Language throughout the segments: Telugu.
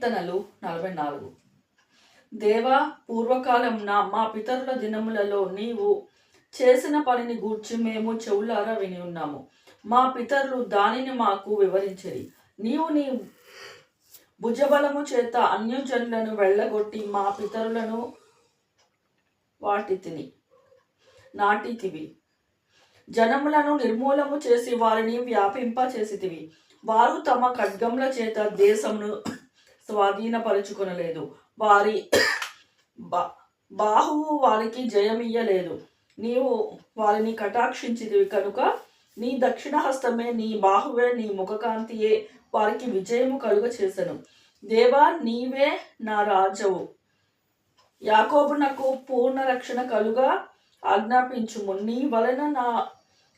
కీర్తనలు 44. దేవా, పూర్వకాలంన మా పితరుల దినములలో నీవు చేసిన పనిని గూర్చి మేము చెవులారా విని ఉన్నాము. మా పితరులు దానిని మాకు వివరించిరి. నీవు నీ భుజబలము చేత అన్యజనులను వెళ్ళగొట్టి మా పితరులను నాటితివి. జనములను నిర్మూలము చేసి వారిని వ్యాపింప చేసితివి. వారు తమ ఖడ్గముల చేత దేశమును స్వాధీనపరుచుకొనలేదు. వారి బాహువు వారికి జయమియ్యలేదు. నీవు వారిని కటాక్షించితివి కనుక నీ దక్షిణ హస్తమే, నీ బాహువే, నీ ముఖకాంతియే వారికి విజయము కలుగ చేసెను. దేవా, నీవే నా రాజవు. యాకోబునకు పూర్ణ రక్షణ కలుగా ఆజ్ఞాపించుము. నీ వలన నా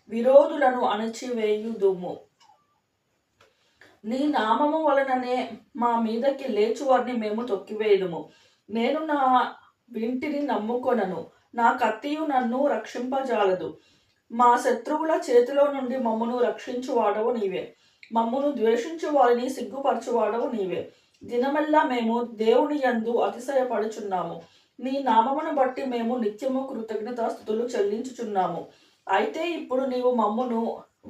విరోధులను అణచివేయుదుము. నీ నామము వలననే మా మీదకి లేచువారిని మేము తొక్కివేయుదుము. నేను నా వింటిని నమ్ముకొనను, నా కత్తియు నన్ను రక్షింపజాలదు. మా శత్రువుల చేతిలో నుండి మమ్మను రక్షించువాడవు నీవే. మమ్మను ద్వేషించు వారిని సిగ్గుపరచువాడవు నీవే. దినమెల్లా మేము దేవుని యందు అతిశయపడుచున్నాము. నీ నామమును బట్టి మేము నిత్యము కృతజ్ఞతాస్తుతులు చెల్లించుచున్నాము. అయితే ఇప్పుడు నీవు మమ్మను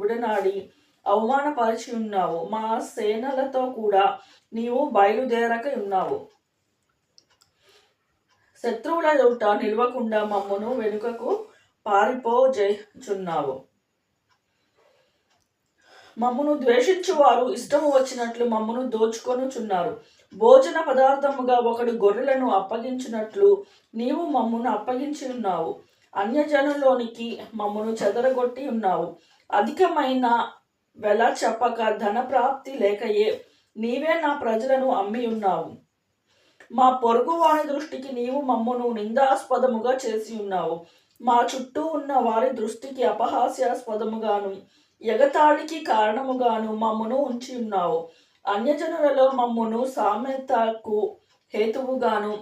విడనాడి అవమానపరిచి ఉన్నావు. మా సేనలతో కూడా నీవు బయలుదేరక ఉన్నావు. శత్రువుల ఎదుట నిలవకుండా మమ్మను వెనుకకు పారిపోజేయుచున్నావు. మమ్మను ద్వేషించువారు ఇష్టము వచ్చినట్లు మమ్మను దోచుకొనుచున్నారు. భోజన పదార్థముగా ఒకడు గొర్రెలను అప్పగించినట్లు నీవు మమ్మను అప్పగించి ఉన్నావు. అన్యజనులోనికి మమ్మను చెదరగొట్టి ఉన్నావు. అధికమైన వెల చెప్పక ధన ప్రాప్తి లేకయే నీవే నా ప్రజలను అమ్మి ఉన్నావు. మా పొరుగు వారి దృష్టికి నీవు మమ్మను నిందాస్పదముగా చేసి ఉన్నావు. మా చుట్టూ ఉన్న వారి దృష్టికి అపహాస్యాస్పదముగాను ఎగతాళికి కారణముగాను మమ్మను ఉంచి ఉన్నావు. అన్యజనులలో మమ్మను సామెతకు హేతువుగాను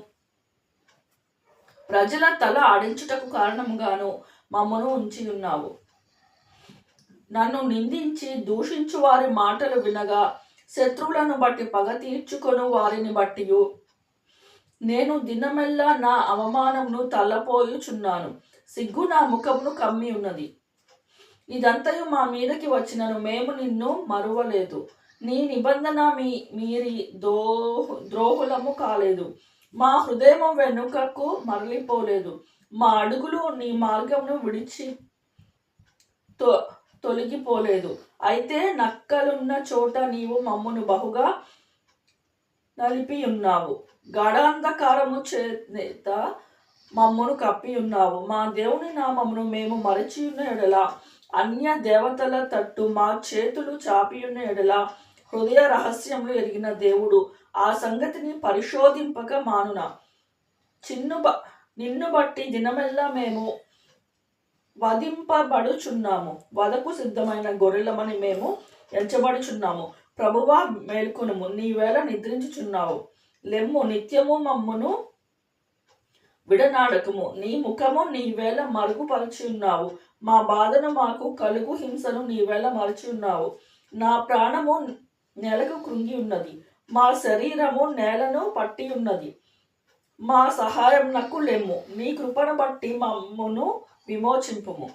ప్రజల తల ఆడించుటకు కారణముగాను మమ్మను ఉంచి ఉన్నావు. నన్ను నిందించి దూషించు వారి మాటలు వినగా శత్రువులను బట్టి పగ తీర్చుకొను వారిని బట్టి నేను దినమెల్లా నా అవమానమును తల్లపోయుచున్నాను. సిగ్గు నా ముఖమును కమ్మి ఉన్నది. ఇదంతయు మా మీదకి వచ్చినను మేము నిన్ను మరువలేదు. నీ నిబంధన మీరి ద్రోహులము కాలేదు. మా హృదయము వెనుకకు మరలిపోలేదు. మా అడుగులు నీ మార్గమును విడిచి తొలగిపోలేదు. అయితే నక్కలున్న చోట నీవు మమ్మను బహుగా నలిపి ఉన్నావు. గాఢాంధకారము చేత మమ్మను కప్పి ఉన్నావు. మా దేవుని నామమును మేము మరచి ఉన్న ఎడల, అన్య దేవతల తట్టు మా చేతులు చాపి ఉన్న ఎడల, హృదయ రహస్యములు ఎరిగిన దేవుడు ఆ సంగతిని పరిశోధింపక మానునా? నిన్ను బట్టి దినమెల్లా మేము వధింపబడుచున్నాము. వదకు సిద్ధమైన గొర్రెలమని మేము ఎంచబడుచున్నాము. ప్రభువా, మేల్కొనుము, నీవేళ నిద్రించుచున్నావు. లెమ్ము, నిత్యము మమ్మును విడనాడకము. నీ ముఖము నీవేళ మరుగుపరచి ఉన్నావు. మా బాధను, మాకు కలుగు హింసను నీవేళ మరచి ఉన్నావు. నా ప్రాణము నేలకు కృంగి ఉన్నది. మా శరీరము నేలను పట్టి ఉన్నది. మా సహాయం నకు లెమ్ము. నీ కృపను బట్టి మమ్మును విమోచింపుము.